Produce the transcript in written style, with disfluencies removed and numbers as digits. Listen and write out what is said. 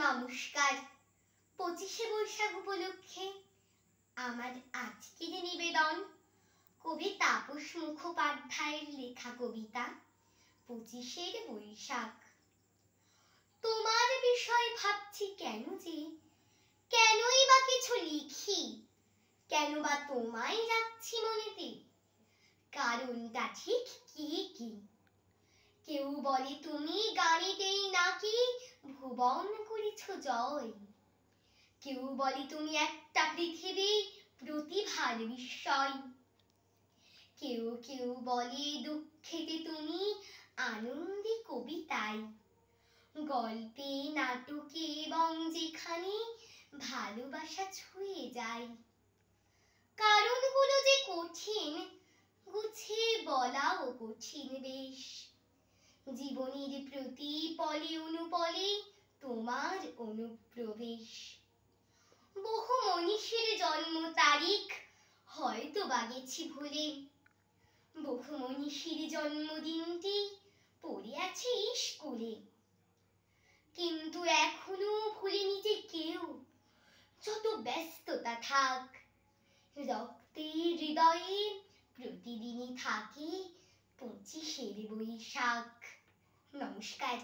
নমস্কার। 25শে বৈশাখ উপলক্ষে আমার আজকের নিবেদন কবি তাপস মুখোপাধ্যায়ের লেখা কবিতা 25শে বৈশাখ। তোমার বিষয় ভাবছি কেনই বা কিছু লিখি, কেন বা তোমায় রাখছি মনেতে, কারণটা ঠিক কি? কেউ বলে তুমি গানেতেই নাকি ভুবন করেছ জয়, কেউ বলে তুমি একটা পৃথিবী প্রতিভার বিস্ময়, কেউ বলে দুঃখেতে তুমি আনন্দে কবিতায়, গল্পে নাটকে এবং যেখানে ভালোবাসা ছুঁয়ে যায়। কারণগুলো যে কঠিন, গুছিয়ে বলাও কঠিন বেশ। জীবনের প্রতি পলে অনুপলে তোমার অনুপ্রবেশ। বহু মনীষীর জন্ম তারিখ হয়তো বা গেছি ভুলে, বহু মনীষীর জন্মদিনটি পড়ে আছে স্কুলে, কিন্তু এখনো ভুলিনি যে কেউ, যত ব্যস্ততা থাক, রক্তে হৃদয়ে প্রতিদিনই থাকে 25শে বৈশাখ। নমস্কার।